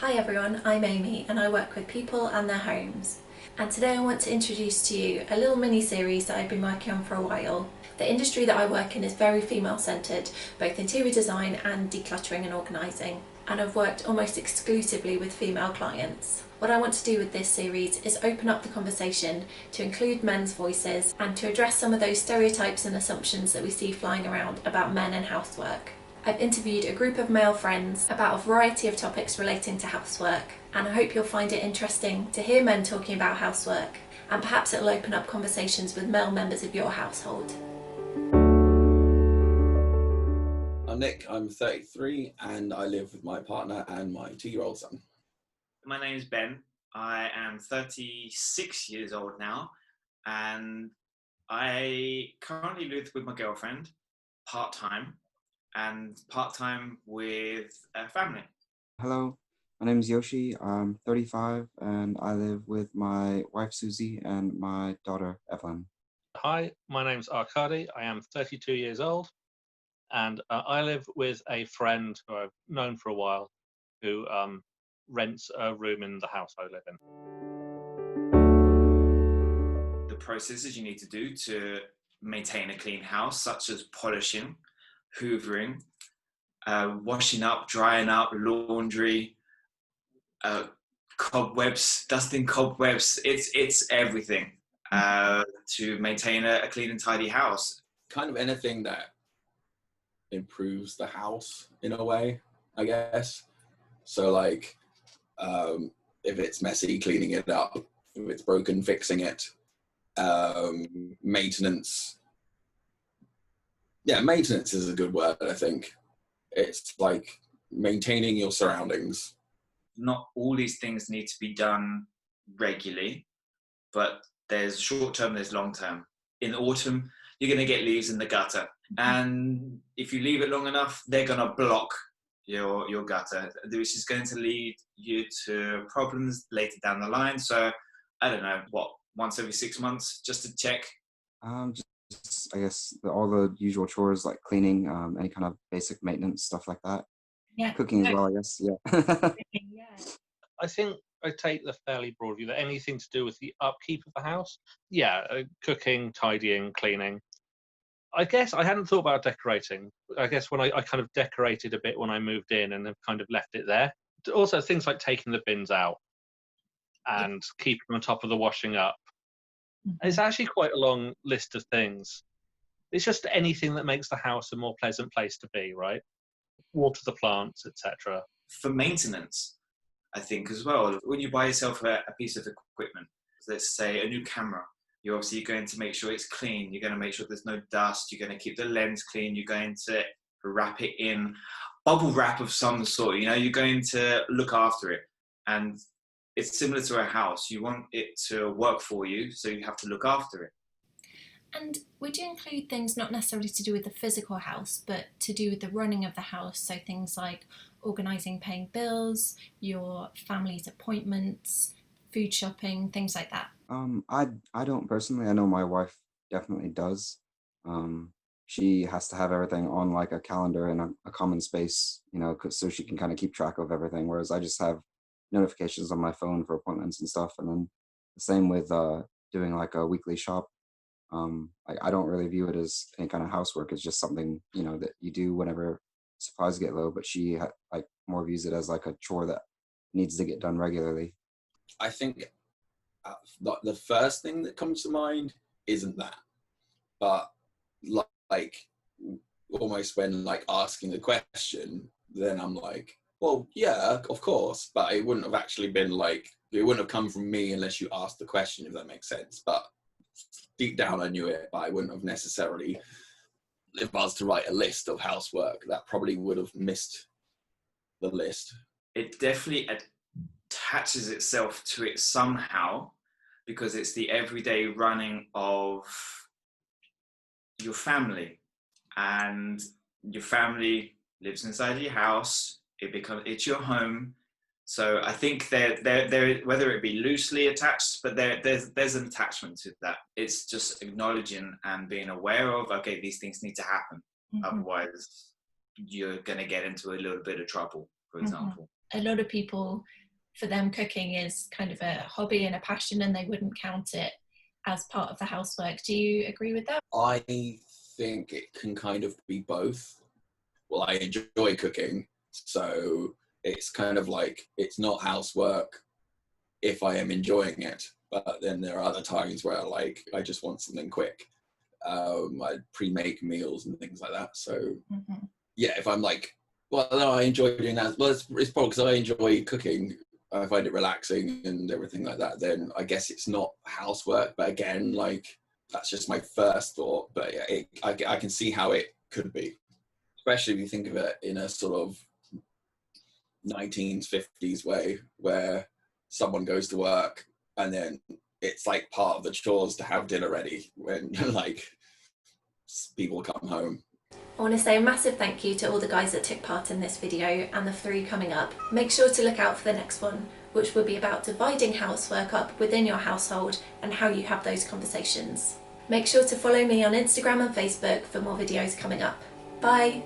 Hi everyone, I'm Amy and I work with people and their homes. And today I want to introduce to you a little mini-series that I've been working on for a while. The industry that I work in is very female-centred, both interior design and decluttering and organising. And I've worked almost exclusively with female clients. What I want to do with this series is open up the conversation to include men's voices and to address some of those stereotypes and assumptions that we see flying around about men and housework. I've interviewed a group of male friends about a variety of topics relating to housework, and I hope you'll find it interesting to hear men talking about housework, and perhaps it'll open up conversations with male members of your household. I'm Nick, I'm 33 and I live with my partner and my 2-year-old son. My name is Ben. I am 36 years old now, and I currently live with my girlfriend part-time and part-time with a family. Hello, my name is Yoshi. I'm 35 and I live with my wife Susie and my daughter Evelyn. Hi, my name's Arkady. I am 32 years old, and I live with a friend who I've known for a while, who rents a room in the house I live in. The processes you need to do to maintain a clean house, such as polishing, hoovering, washing up, drying up, laundry, cobwebs, dusting cobwebs. It's everything to maintain a clean and tidy house. Kind of anything that improves the house in a way, I guess. So like, if it's messy, cleaning it up. If it's broken, fixing it. Maintenance. Yeah, maintenance is a good word, I think. It's like maintaining your surroundings. Not all these things need to be done regularly, but there's short term, there's long term. In autumn, you're going to get leaves in the gutter. And if you leave it long enough, they're going to block your gutter, which is going to lead you to problems later down the line. So, I don't know, once every 6 months, just to check? I guess all the usual chores like cleaning, any kind of basic maintenance, stuff like that. Yeah. Cooking as well, I guess, yeah. I think I take the fairly broad view that anything to do with the upkeep of the house, cooking, tidying, cleaning. I guess I hadn't thought about decorating. I guess when I kind of decorated a bit when I moved in and have kind of left it there. Also, things like taking the bins out and keeping on top of the washing up. It's actually quite a long list of things. It's just anything that makes the house a more pleasant place to be, right? Water the plants, etc. For maintenance, I think as well, when you buy yourself a piece of equipment, let's say a new camera, you're obviously going to make sure it's clean. You're going to make sure there's no dust. You're going to keep the lens clean. You're going to wrap it in bubble wrap of some sort. You're going to look after it. And it's similar to a house. You want it to work for you, so you have to look after it. And would you include things not necessarily to do with the physical house, but to do with the running of the house? So things like organising, paying bills, your family's appointments, food shopping, things like that. I don't personally. I know my wife definitely does. She has to have everything on like a calendar in a common space, so she can kind of keep track of everything. Whereas I just have notifications on my phone for appointments and stuff. And then the same with doing like a weekly shop. I don't really view it as any kind of housework. It's just something, that you do whenever supplies get low, but she more views it as like a chore that needs to get done regularly. I think the first thing that comes to mind isn't that, but like almost when like asking the question, then I'm like, well, yeah, of course, but it wouldn't have actually been like, it wouldn't have come from me unless you asked the question, if that makes sense. But deep down I knew it, but I wouldn't have necessarily, if I was to write a list of housework, that probably would have missed the list. It definitely attaches itself to it somehow, because it's the everyday running of your family, and your family lives inside your house. It's your home. So I think they're whether it be loosely attached, but there's an attachment to that. It's just acknowledging and being aware of, okay, these things need to happen. Otherwise, you're going to get into a little bit of trouble, for example. a lot of people, for them, cooking is kind of a hobby and a passion, and they wouldn't count it as part of the housework. Do you agree with that? I think it can kind of be both. Well, I enjoy cooking, so it's kind of like, it's not housework if I am enjoying it, but then there are other times where like I just want something quick. I pre-make meals and things like that. So yeah, if I'm like, well, no, I enjoy doing that. Well, it's probably because I enjoy cooking. I find it relaxing and everything like that. Then I guess it's not housework. But again, like, that's just my first thought. But yeah, I can see how it could be, especially if you think of it in a sort of 1950s way, where someone goes to work and then it's like part of the chores to have dinner ready when like people come home. I want to say a massive thank you to all the guys that took part in this video and the 3 coming up. Make sure to look out for the next one, which will be about dividing housework up within your household and how you have those conversations. Make sure to follow me on Instagram and Facebook for more videos coming up. Bye!